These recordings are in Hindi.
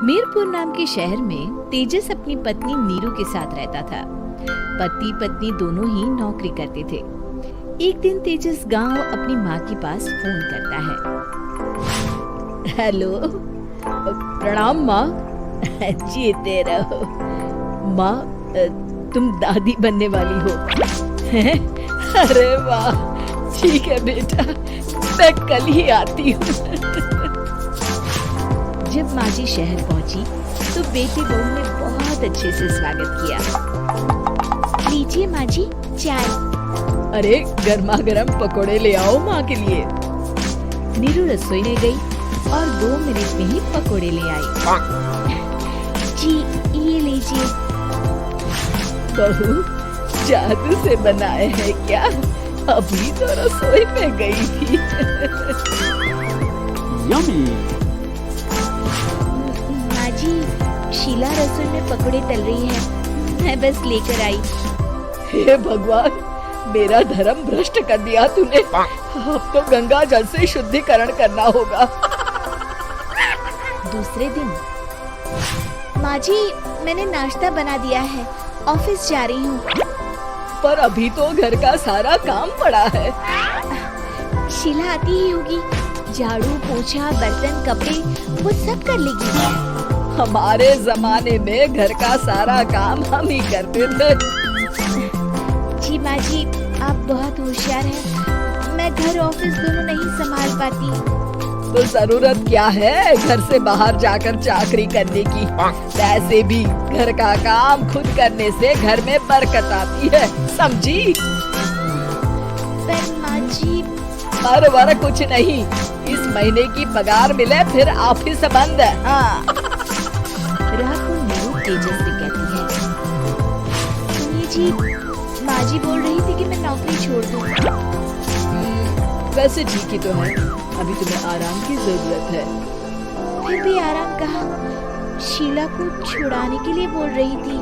मीरपुर नाम के शहर में तेजस अपनी पत्नी नीरू के साथ रहता था। पति पत्नी दोनों ही नौकरी करते थे। एक दिन तेजस गांव अपनी माँ के पास फोन करता है। हेलो, प्रणाम माँ। जीते रहो माँ, तुम दादी बनने वाली हो। अरे वाह, ठीक है बेटा, मैं कल ही आती हूँ। जब माँ जी शहर पहुंची तो बेटी बहू ने बहुत अच्छे से स्वागत किया। लीजिए माँ जी चाय। अरे गर्मा गर्म पकोड़े ले आओ माँ के लिए। नीरू रसोई में गई और 2 मिनट में ही पकोड़े ले आई। जी ये लीजिए। बहू जादू से बनाए हैं क्या? अभी तो रसोई में गई थी। यम्मी। शीला रसोई में पकोड़े तल रही है, मैं बस लेकर आई। हे भगवान, मेरा धर्म भ्रष्ट कर दिया तूने। अब तो गंगा जल से शुद्धिकरण करना होगा। दूसरे दिन, माँ जी मैंने नाश्ता बना दिया है, ऑफिस जा रही हूँ। पर अभी तो घर का सारा काम पड़ा है। शीला आती ही होगी, झाड़ू पोछा बर्तन कपड़े वो सब कर लेगी। हमारे जमाने में घर का सारा काम हम ही करते थे। जी माँ जी, आप बहुत होशियार हैं। मैं घर ऑफिस दोनों नहीं संभाल पाती। तो जरूरत क्या है घर से बाहर जाकर चाकरी करने की? वैसे भी घर का काम खुद करने से घर में बरकत आती है, समझी? पर माँ जी। पर वर कुछ नहीं, इस महीने की पगार मिले फिर ऑफिस बंद। हाँ। रात को नीरू तेजस से कहती है, सुनिए जी, माँ जी बोल रही थी कि मैं नौकरी छोड़ दूँ। वैसे ठीक ही तो है, अभी तुम्हें आराम की जरूरत है। फिर भी आराम कहाँ, शीला को छुड़ाने के लिए बोल रही थी।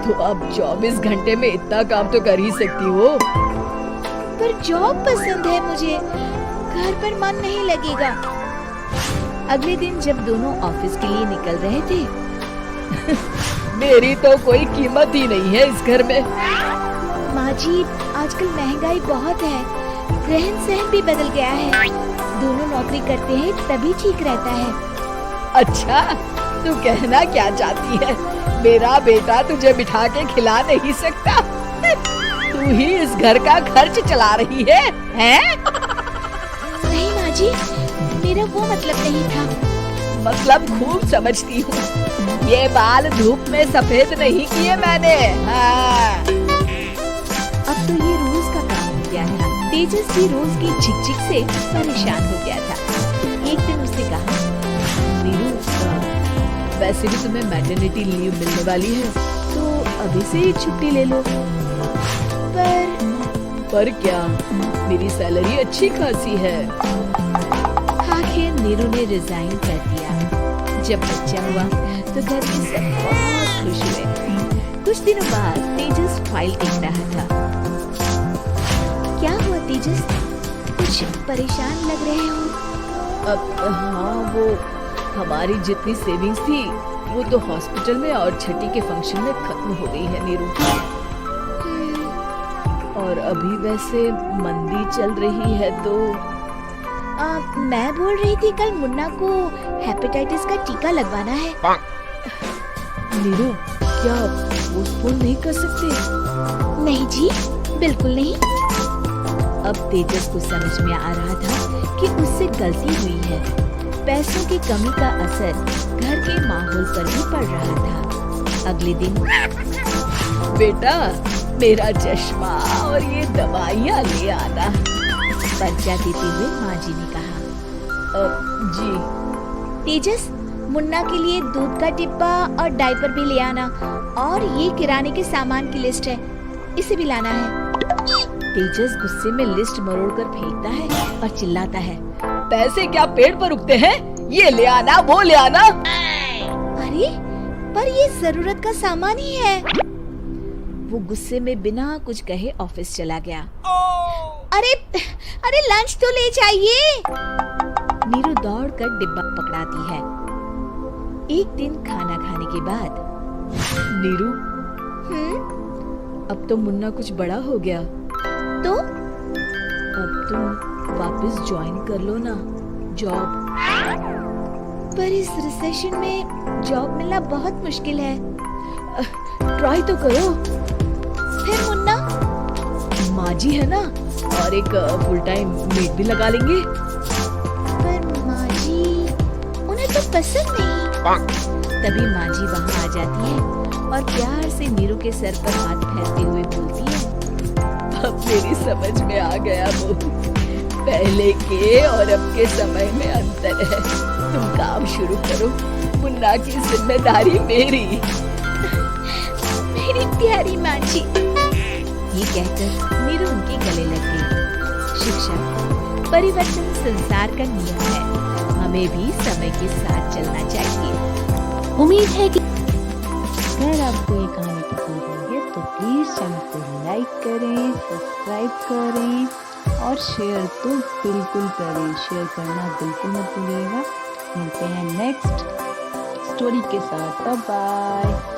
तो अब 24 घंटे में इतना काम तो कर ही सकती हो। पर जॉब पसंद है मुझे, घर पर मन नहीं लगेगा। अगले दिन जब दोनों ऑफिस के लिए निकल रहे थे, मेरी तो कोई कीमत ही नहीं है इस घर में। माँ जी, आजकल महंगाई बहुत है, रहन सहन भी बदल गया है। दोनों नौकरी करते हैं तभी ठीक रहता है। अच्छा, तू कहना क्या चाहती है? मेरा बेटा तुझे बिठा के खिला नहीं सकता? तू ही इस घर का खर्च चला रही है, हैं? नहीं माँ जी, मेरा वो मतलब नहीं था। मतलब खूब समझती हूँ, ये बाल धूप में सफेद नहीं किए मैंने। हाँ। अब तो ये रोज का काम हो गया है। तेजस भी रोज की झिकझिक से परेशान हो गया था। एक दिन उसने कहा, नीरू, वैसे भी तुम्हें मैटरनिटी लीव मिलने वाली है, तो अभी से ही छुट्टी ले लो। पर क्या, मेरी सैलरी अच्छी खासी है। आखिर नीरू ने रिजाइन कर दिया। जब बच्चा हुआ तो घर के सब बहुत खुश हुए। कुछ दिनों बाद तेजस फाइल देख रहा था। क्या हुआ तेजस, कुछ परेशान लग रहे हो? हाँ, वो हमारी जितनी सेविंग्स थी वो तो हॉस्पिटल में और छठी के फंक्शन में खत्म हो गई है नीरू। और अभी वैसे मंदी चल रही है तो मैं बोल रही थी कल मुन्ना को हेपेटाइटिस का टीका लगवाना है। नीरू, क्या पोस्टपोन नहीं कर सकते? नहीं जी, बिल्कुल नहीं। अब तेजस को समझ में आ रहा था कि उससे गलती हुई है। पैसों की कमी का असर घर के माहौल पर भी पड़ रहा था। अगले दिन, बेटा मेरा चश्मा और ये दवाइयाँ ले आना, पर्चा देते हुए माँ जी ने कहा। जी। तेजस, मुन्ना के लिए दूध का डिब्बा और डायपर भी ले आना, और ये किराने के सामान की लिस्ट है, इसे भी लाना है। तेजस गुस्से में लिस्ट मरोड़कर फेंकता है और चिल्लाता है, पैसे क्या पेड़ पर उगते हैं? ये ले आना, वो ले आना। अरे पर ये जरूरत का सामान ही है। वो गुस्से में बिना कुछ कहे ऑफिस चला गया। अरे अरे लंच तो ले जाइए। नीरू दौड़कर डिब्बा पकड़ाती है। एक दिन खाना खाने के बाद नीरू, अब तो मुन्ना कुछ बड़ा हो गया, तो अब तुम वापस ज्वाइन कर लो ना जॉब। पर इस रिसेशन में जॉब मिलना बहुत मुश्किल है। ट्राई तो करो। फिर मुन्ना, माँ जी है ना, और एक फुल टाइम मेड भी लगा लेंगे। पर माँ जी, उन्हें तो पसंद नहीं। तभी माँ जी वहाँ आ जाती है और प्यार से नीरू के सर पर हाथ फेरते हुए बोलती है, अब मेरी समझ में आ गया वो पहले के और अब के समय में अंतर है। तुम काम शुरू करो, मुन्ना की जिम्मेदारी मेरी। मेरी प्यारी माँ जी। ये कहकर नीरू उनके गले लग गई। शिक्षा, परिवर्तन संसार का नियम है, हमें भी समय के साथ चलना चाहिए। उम्मीद है कि अगर आपको ये कहानी पसंद आई है तो प्लीज़ चैनल को लाइक करें, सब्सक्राइब करें और शेयर तो बिल्कुल करें। शेयर करना बिल्कुल मत भूलिएगा। मिलते हैं नेक्स्ट स्टोरी के साथ। Bye bye.